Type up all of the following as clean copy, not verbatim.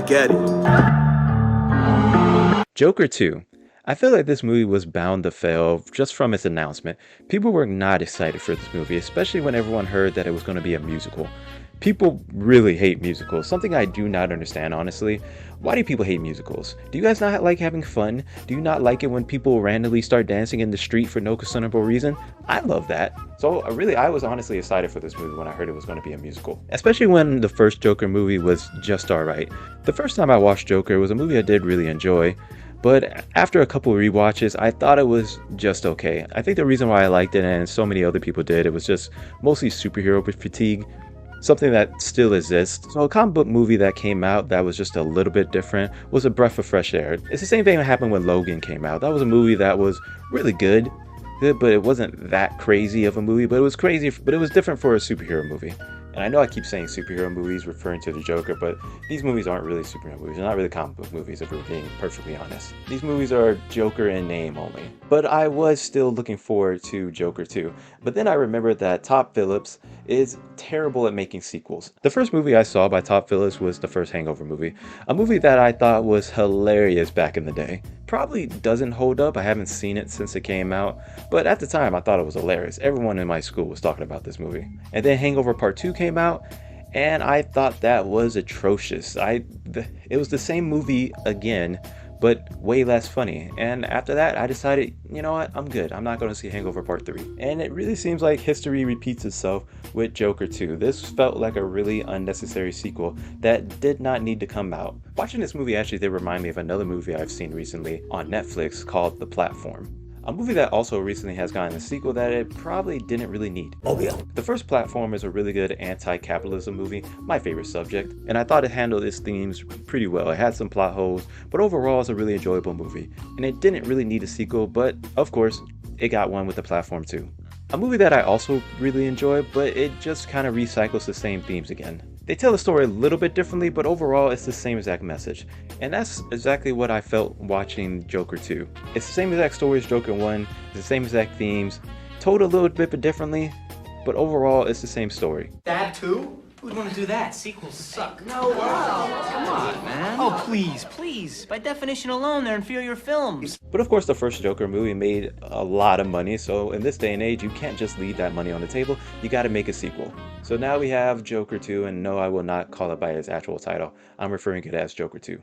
back at it. Joker 2. I feel like this movie was bound to fail just from its announcement. People were not excited for this movie, especially when everyone heard that it was going to be a musical. People really hate musicals, something I do not understand, honestly. Why do people hate musicals? Do you guys not like having fun? Do you not like it when people randomly start dancing in the street for no discernible reason? I love that. So I was honestly excited for this movie when I heard it was going to be a musical. Especially when the first Joker movie was just alright. The first time I watched Joker, it was a movie I did really enjoy. But after a couple of rewatches, I thought it was just okay. I think the reason why I liked it, and so many other people did, it was just mostly superhero fatigue. Something that still exists. So a comic book movie that came out that was just a little bit different was a breath of fresh air. It's the same thing that happened when Logan came out. That was a movie that was really good, but it wasn't that crazy of a movie, but it was crazy, but it was different for a superhero movie. And I know I keep saying superhero movies referring to the Joker, but these movies aren't really superhero movies. They're not really comic book movies, if we're being perfectly honest. These movies are Joker in name only. But I was still looking forward to Joker 2. But then I remembered that Todd Phillips is terrible at making sequels. The first movie I saw by Todd Phillips was the first Hangover movie. A movie that I thought was hilarious back in the day. Probably doesn't hold up. I haven't seen it since it came out. But at the time, I thought it was hilarious. Everyone in my school was talking about this movie. And then Hangover Part 2 came out, and I thought that was atrocious. It was the same movie again, but way less funny. And after that, I decided, you know what, I'm good. I'm not going to see Hangover Part 3. And it really seems like history repeats itself with Joker 2. This felt like a really unnecessary sequel that did not need to come out. Watching this movie actually did remind me of another movie I've seen recently on Netflix called The Platform. A movie that also recently has gotten a sequel that it probably didn't really need. Oh yeah. The first Platform is a really good anti-capitalism movie, my favorite subject, and I thought it handled its themes pretty well. It had some plot holes, but overall it's a really enjoyable movie. And it didn't really need a sequel, but of course, it got one with The Platform too. A movie that I also really enjoy, but it just kind of recycles the same themes again. They tell the story a little bit differently, but overall it's the same exact message. And that's exactly what I felt watching Joker 2. It's the same exact story as Joker 1, it's the same exact themes, told a little bit differently, but overall it's the same story. That too? Who'd want to do that? Sequels suck. No, wow. Come on, man. Oh, please. By definition alone, they're inferior films. But of course, the first Joker movie made a lot of money, so in this day and age, you can't just leave that money on the table. You gotta make a sequel. So now we have Joker 2, and no, I will not call it by its actual title. I'm referring to it as Joker 2.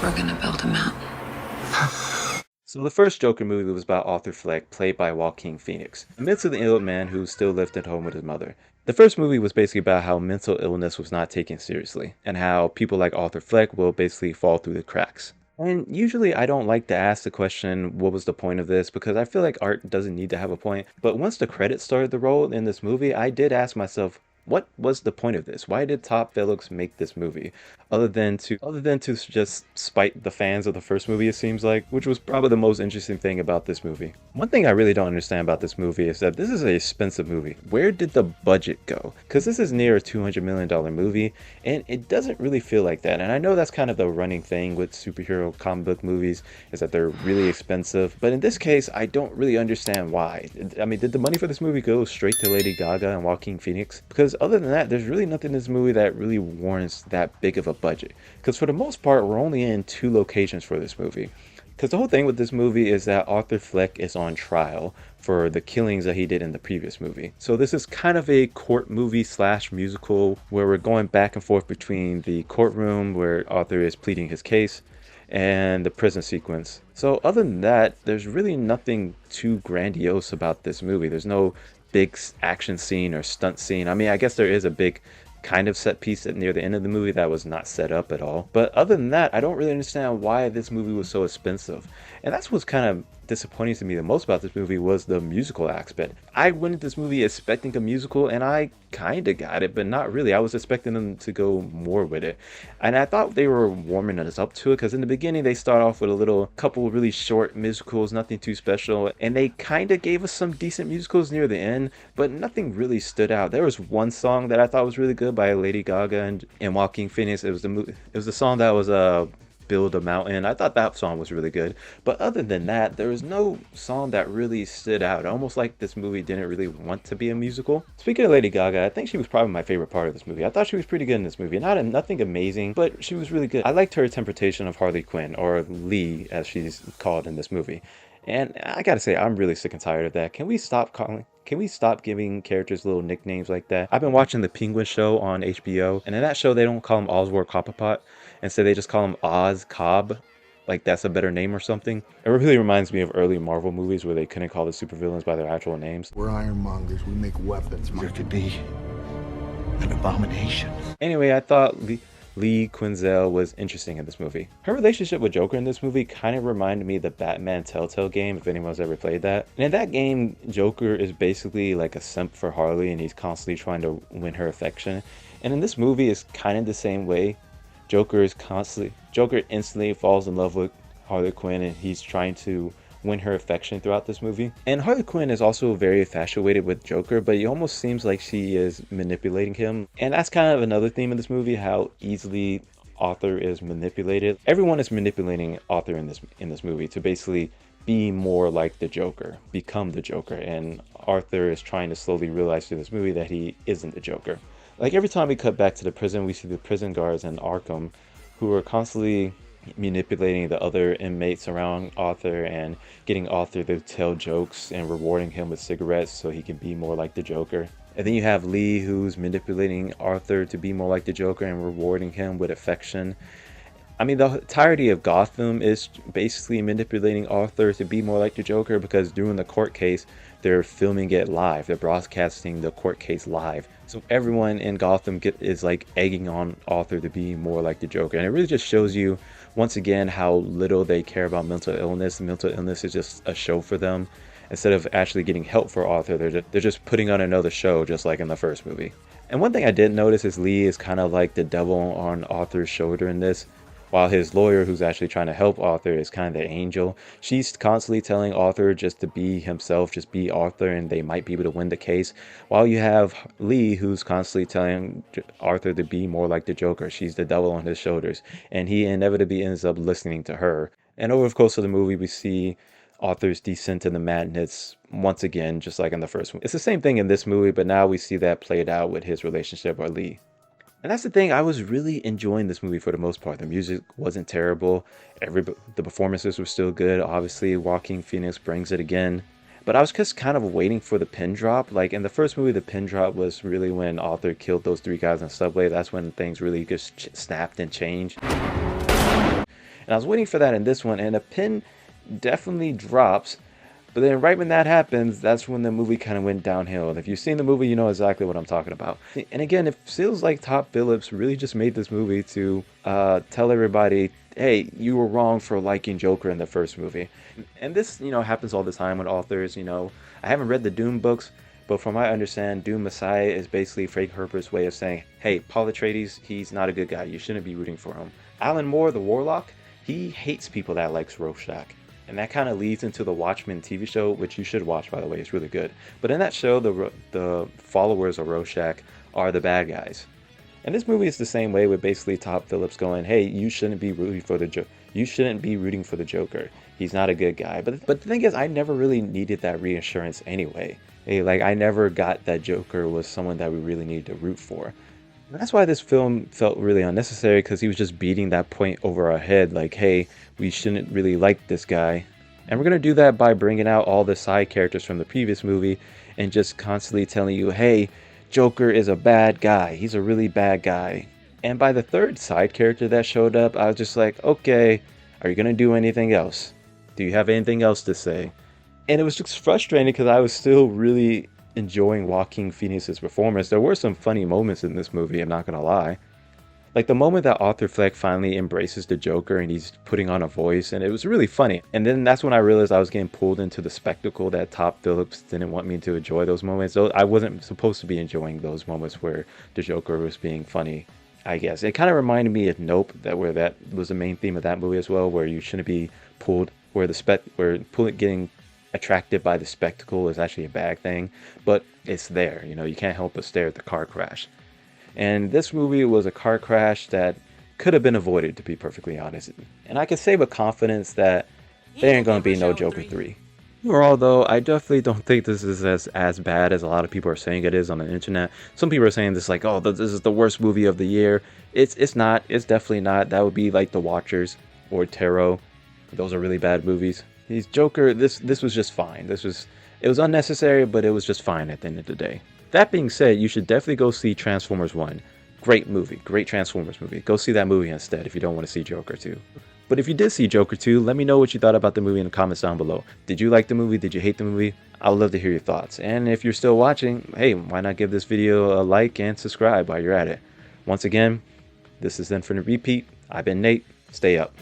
We're gonna build a mountain. So the first Joker movie was about Arthur Fleck, played by Joaquin Phoenix, a mentally ill man who still lived at home with his mother. The first movie was basically about how mental illness was not taken seriously, and how people like Arthur Fleck will basically fall through the cracks. And usually I don't like to ask the question, what was the point of this? Because I feel like art doesn't need to have a point. But once the credits started to roll in this movie, I did ask myself, what was the point of this? Why did Todd Phillips make this movie? Other than to just spite the fans of the first movie, it seems like, which was probably the most interesting thing about this movie. One thing I really don't understand about this movie is that this is an expensive movie. Where did the budget go? Because this is near a $200 million movie, and it doesn't really feel like that. And I know that's kind of the running thing with superhero comic book movies, is that they're really expensive. But in this case, I don't really understand why. I mean, did the money for this movie go straight to Lady Gaga and Joaquin Phoenix? Because other than that, there's really nothing in this movie that really warrants that big of a budget. Because for the most part, we're only in 2 locations for this movie. Because the whole thing with this movie is that Arthur Fleck is on trial for the killings that he did in the previous movie. So this is kind of a court movie / musical where we're going back and forth between the courtroom where Arthur is pleading his case and the prison sequence. So other than that, there's really nothing too grandiose about this movie. There's no big action scene or stunt scene. I mean, I guess there is a big kind of set piece near the end of the movie that was not set up at all. But other than that, I don't really understand why this movie was so expensive. And that's what's kind of disappointing to me the most about this movie was the musical aspect. I went into this movie expecting a musical, and I kind of got it, but not really. I was expecting them to go more with it. And I thought they were warming us up to it, because in the beginning they start off with a couple really short musicals, nothing too special, and they kind of gave us some decent musicals near the end, but nothing really stood out. There was one song that I thought was really good by Lady Gaga and Joaquin Phoenix. It was the song that was Build a Mountain. I thought that song was really good. But other than that, there was no song that really stood out. Almost like this movie didn't really want to be a musical. Speaking of Lady Gaga, I think she was probably my favorite part of this movie. I thought she was pretty good in this movie. Nothing amazing, but she was really good. I liked her interpretation of Harley Quinn, or Lee as she's called in this movie. And I gotta say, I'm really sick and tired of that. Can we stop giving characters little nicknames like that? I've been watching the Penguin Show on HBO, and in that show, they don't call him Oswald Cobblepot. Instead, they just call him Oz Cobb. Like that's a better name or something. It really reminds me of early Marvel movies where they couldn't call the supervillains by their actual names. We're ironmongers. We make weapons. There could be an abomination. Anyway, I thought Lee Quinzel was interesting in this movie. Her relationship with Joker in this movie kind of reminded me of the Batman Telltale game, if anyone's ever played that. And in that game, Joker is basically like a simp for Harley, and he's constantly trying to win her affection. And in this movie, it's kind of the same way. Joker instantly falls in love with Harley Quinn, and he's trying to win her affection throughout this movie. And Harley Quinn is also very infatuated with Joker, but it almost seems like she is manipulating him. And that's kind of another theme in this movie, how easily Arthur is manipulated. Everyone is manipulating Arthur in this movie to basically be more like the Joker, become the Joker. And Arthur is trying to slowly realize through this movie that he isn't the Joker. Like every time we cut back to the prison, we see the prison guards in Arkham who are constantly manipulating the other inmates around Arthur and getting Arthur to tell jokes and rewarding him with cigarettes so he can be more like the Joker. And then you have Lee, who's manipulating Arthur to be more like the Joker and rewarding him with affection. I mean, the entirety of Gotham is basically manipulating Arthur to be more like the Joker, because during the court case, they're filming it live. They're broadcasting the court case live. So everyone in Gotham is like egging on Arthur to be more like the Joker. And it really just shows you, once again, how little they care about mental illness. Mental illness is just a show for them. Instead of actually getting help for Arthur, they're just putting on another show, just like in the first movie. And one thing I did notice is Lee is kind of like the devil on Arthur's shoulder in this. While his lawyer, who's actually trying to help Arthur, is kind of the angel. She's constantly telling Arthur just to be himself, just be Arthur, and they might be able to win the case. While you have Lee, who's constantly telling Arthur to be more like the Joker. She's the devil on his shoulders, and he inevitably ends up listening to her. And over the course of the movie, we see Arthur's descent into madness once again, just like in the first one. It's the same thing in this movie, but now we see that played out with his relationship with Lee. And that's the thing, I was really enjoying this movie for the most part. The music wasn't terrible. The performances were still good. Obviously, Joaquin Phoenix brings it again. But I was just kind of waiting for the pin drop. Like in the first movie, the pin drop was really when Arthur killed those 3 guys on Subway. That's when things really just snapped and changed. And I was waiting for that in this one, and the pin definitely drops. But then right when that happens, that's when the movie kind of went downhill. And if you've seen the movie, you know exactly what I'm talking about. And again, it feels like Todd Phillips really just made this movie to tell everybody, hey, you were wrong for liking Joker in the first movie. And this, happens all the time with authors. I haven't read the Doom books, but from what I understand, Doom Messiah is basically Frank Herbert's way of saying, hey, Paul Atreides, he's not a good guy. You shouldn't be rooting for him. Alan Moore, the Warlock, he hates people that likes Rorschach. And that kind of leads into the Watchmen TV show, which you should watch, by the way. It's really good. But in that show, the followers of Rorschach are the bad guys. And this movie is the same way, with basically Todd Phillips going, hey, you shouldn't be rooting for the Joker. He's not a good guy. But the thing is, I never really needed that reassurance anyway. I never got that Joker was someone that we really needed to root for. And that's why this film felt really unnecessary, because he was just beating that point over our head, like, hey, we shouldn't really like this guy. And we're going to do that by bringing out all the side characters from the previous movie and just constantly telling you, hey, Joker is a bad guy. He's a really bad guy. And by the third side character that showed up, I was just like, okay, are you going to do anything else? Do you have anything else to say? And it was just frustrating because I was still really enjoying Joaquin Phoenix's performance. There were some funny moments in this movie, I'm not going to lie. Like the moment that Arthur Fleck finally embraces the Joker and he's putting on a voice, and it was really funny. And then that's when I realized I was getting pulled into the spectacle that Todd Phillips didn't want me to enjoy those moments. So I wasn't supposed to be enjoying those moments where the Joker was being funny, I guess. It kind of reminded me of Nope, that was the main theme of that movie as well, where you shouldn't be pulled, getting attracted by the spectacle is actually a bad thing, but it's there. You can't help but stare at the car crash. And this movie was a car crash that could have been avoided, to be perfectly honest. And I can say with confidence that there ain't gonna be no Joker 3. Overall though, I definitely don't think this is as bad as a lot of people are saying it is on the internet. Some people are saying this like, oh, this is the worst movie of the year. It's not. It's definitely not. That would be like The Watchers or Tarot. Those are really bad movies. He's Joker, this was just fine. It was unnecessary, but it was just fine at the end of the day. That being said, you should definitely go see Transformers 1. Great movie, great Transformers movie. Go see that movie instead if you don't want to see Joker 2. But if you did see Joker 2, let me know what you thought about the movie in the comments down below. Did you like the movie? Did you hate the movie? I would love to hear your thoughts. And if you're still watching, hey, why not give this video a like and subscribe while you're at it. Once again, this is Then for the Repeat. I've been Nate. Stay up.